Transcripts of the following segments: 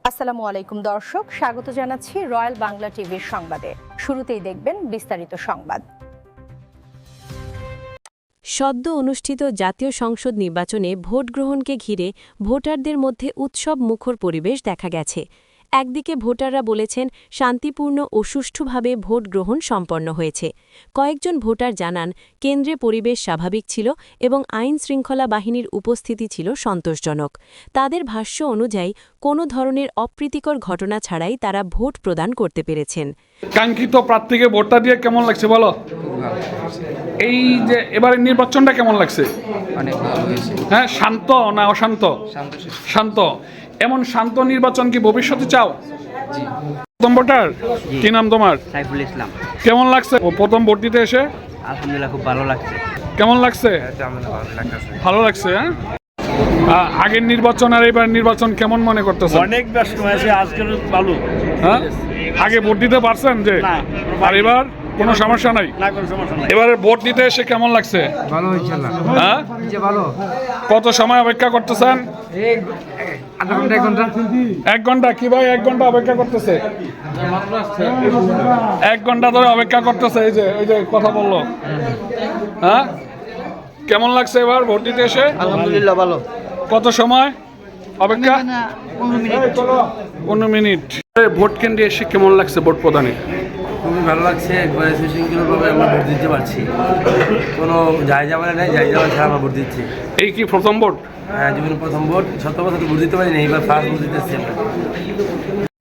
আসসালামু আলাইকুম দর্শক, স্বাগত জানাচ্ছি রয়্যাল বাংলা টিভির সংবাদে। শুরুতেই দেখবেন বিস্তারিত সংবাদ। সদ্য অনুষ্ঠিত জাতীয় সংসদ নির্বাচনে ভোট গ্রহণকে ঘিরে ভোটারদের মধ্যে উৎসব মুখর পরিবেশ দেখা গেছে। একদিকে ভোটাররা বলেছেন শান্তিপূর্ণ ও সুষ্ঠুভাবে ভোট গ্রহণ সম্পন্ন হয়েছে। কয়েকজন ভোটার জানান কেন্দ্রে পরিবেশ স্বাভাবিক ছিল এবং আইন শৃঙ্খলা বাহিনীর উপস্থিতি ছিল সন্তোষজনক। তাদের ভাষ্য অনুযায়ী কোনো ধরনের অপ্রীতিকর ঘটনা ছাড়াই তারা ভোট প্রদান করতে পেরেছেন। কাঙ্ক্ষিত প্রার্থীকে ভোটটা দিয়ে কেমন লাগছে বলো? এই যে এবারের নির্বাচনটা কেমন লাগছে? অনেক ভালো হয়েছে। হ্যাঁ, শান্ত না অশান্ত? শান্ত। এমন শান্ত নির্বাচন কি ভবিষ্যতে চাও? জি। প্রথম ভোটার, কি নাম তোমার? সাইফুল ইসলাম। কেমন লাগছে প্রথম ভোট দিতে এসে? আলহামদুলিল্লাহ, খুব ভালো লাগছে। কেমন লাগছে? ভালো লাগছে। হ্যাঁ, আগের নির্বাচন আর এবার নির্বাচন কেমন মনে করতেছে? অনেক ব্যস্ত হয়েছে আজকের ভালো। হ্যাঁ, আগে ভোট দিতে পারছেন যে? আর এবার কোনো সমস্যা নাই? না, কোনো সমস্যা নাই। এবারে ভোট দিতে এসে কেমন লাগছে? ভালো ইনশাআল্লাহ। হ্যাঁ, ভালো। কত সময় অপেক্ষা করতেছেন? এই আধা ঘন্টা 1 ঘন্টা। 1 ঘন্টা? কি ভাই 1 ঘন্টা অপেক্ষা করতেছে? 1 ঘন্টা ধরে অপেক্ষা করতেছে। এই যে কথা বললো। হ্যাঁ, কেমন লাগছে এবার ভোট দিতে এসে? আলহামদুলিল্লাহ ভালো। কত সময় অপেক্ষা? 15 মিনিট। ভোট কেন্দ্রে এসে কেমন লাগছে ভোট প্রদানে? খুবই ভালো লাগছে। একবারে সুশৃঙ্খলভাবে আমরা ভোট দিতে পারছি, কোনো যাই যাবেন নাই, যাই যাবেন ছাড়া আমরা ভোট দিচ্ছি। এই কি প্রথম ভোট? হ্যাঁ, জীবনে প্রথম ভোট। সত্য কথা তো ভোট দিতে পারিনি, এবার ফার্স্ট ভোট দিতেছি আমরা।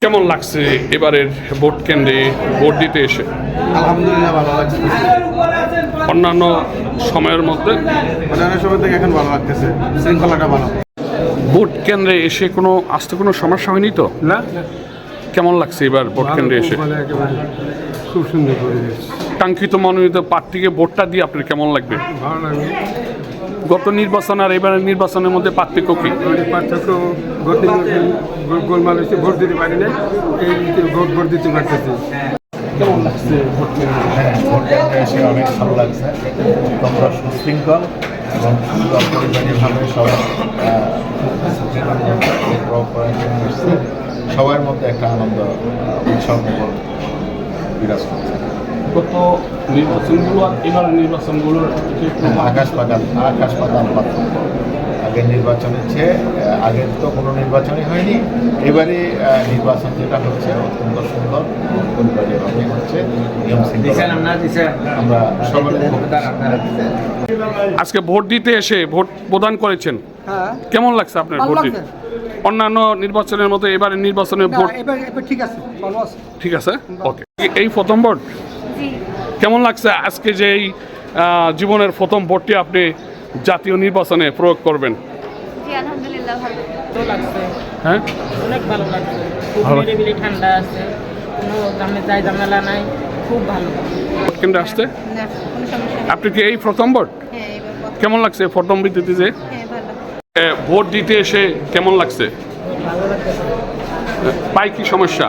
কেমন লাগছে এবারের ভোট কেন্দ্রে ভোট দিতে এসে? আলহামদুলিল্লাহ ভালো লাগছে। অন্যান্য সময়ের মধ্যে অন্যান্য সময় থেকে এখন ভালো লাগতেছে, শৃঙ্খলাটা ভালো। ভোট কেন্দ্রে এসে কোনো আসতে কোনো সমস্যা হয়নি তো? না, কেমন লাগছে এবার ভোট কেন্দ্রে এসে? খুব সুন্দর পরিবেশ। কাঙ্ক্ষিত মনোনীত প্রার্থীকে ভোটটা দিয়ে আপনার কেমন লাগবে? ভালো লাগে। গত নির্বাচন আর এবারের নির্বাচনের মধ্যে পার্থক্য কি? পার্থক্য গোলমাল হয়েছে, ভোট দিতে পারি না, এই ভোট দিতে পারতেছি। কেমন লাগছে ভোট কেন্দ্রে? এসে অনেক ভালো লাগছে। তোমরা সুশৃঙ্খল এবং সুন্দর পরিবারীভাবে সবাই সবার মধ্যে একটা আনন্দ উৎসব বিরাজ করছে। গত নির্বাচনগুলো আর এবারের নির্বাচনগুলোর আকাশ পাতাল পার্থক্য। আগের নির্বাচনের চেয়ে আগের তো কোনো নির্বাচনই হয়নি। এবারে নির্বাচন যেটা হচ্ছে অত্যন্ত সুন্দর পরিবারীভাবে হচ্ছে, নিয়ম শৃঙ্খলা আমরা সকলে। আজকে ভোট দিতে এসে ভোট প্রদান করেছেন, কেমন লাগছে আপনার ভোট দিতে? অন্যান্য নির্বাচনের মতো এবারের নির্বাচনে ভোট ঠিক আছে, ভালো আছে। ঠিক আছে, ওকে। এই প্রথম ভোট কেমন লাগছে আজকে যে এই জীবনের প্রথম ভোটটি আপনি জাতীয় নির্বাচনে প্রয়োগ করবেন? জি, আলহামদুলিল্লাহ ভালো লাগছে। হ্যাঁ, অনেক ভালো লাগছে। খুব নিরিবিলি ঠান্ডা আছে, কোনো ঝামেলা নাই, খুব ভালো। ভোট কেন্দ্রে আসতে না, কোনো সমস্যা নেই। আপনি কি এই প্রথম ভোট? হ্যাঁ, এবার কথা। কেমন লাগছে প্রথম দিতে যে? হ্যাঁ, ভালো। ভোট দিতে এসে কেমন লাগছে? পাই কি সমস্যা?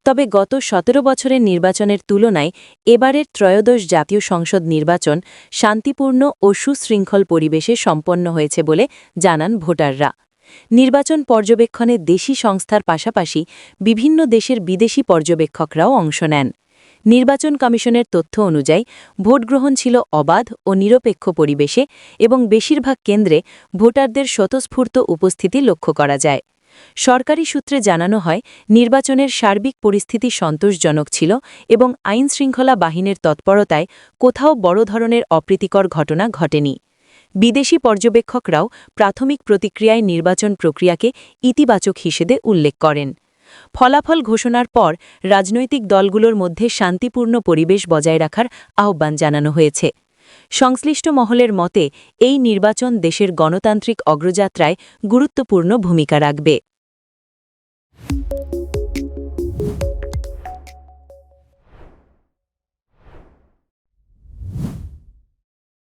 তবে গত 17 বছরের নির্বাচনের তুলনায় এবারের ত্রয়োদশ জাতীয় সংসদ নির্বাচন শান্তিপূর্ণ ও সুশৃঙ্খল পরিবেশে সম্পন্ন হয়েছে বলে জানান ভোটাররা। নির্বাচন পর্যবেক্ষণে দেশি সংস্থার পাশাপাশি বিভিন্ন দেশের বিদেশি পর্যবেক্ষকরাও অংশ নেন। নির্বাচন কমিশনের তথ্য অনুযায়ী ভোটগ্রহণ ছিল অবাধ ও নিরপেক্ষ পরিবেশে এবং বেশিরভাগ কেন্দ্রে ভোটারদের স্বতঃস্ফূর্ত উপস্থিতি লক্ষ্য করা যায়। সরকারি সূত্রে জানানো হয়, নির্বাচনের সার্বিক পরিস্থিতি সন্তোষজনক ছিল এবং আইনশৃঙ্খলা বাহিনীর তৎপরতায় কোথাও বড় ধরনের অপ্রীতিকর ঘটনা ঘটেনি। বিদেশি পর্যবেক্ষকরাও প্রাথমিক প্রতিক্রিয়ায় নির্বাচন প্রক্রিয়াকে ইতিবাচক হিসেবে উল্লেখ করেন। ফলাফল ঘোষণার পর রাজনৈতিক দলগুলোর মধ্যে শান্তিপূর্ণ পরিবেশ বজায় রাখার আহ্বান জানানো হয়েছে। সংশ্লিষ্ট মহলের মতে এই নির্বাচন দেশের গণতান্ত্রিক অগ্রযাত্রায় গুরুত্বপূর্ণ ভূমিকা রাখবে।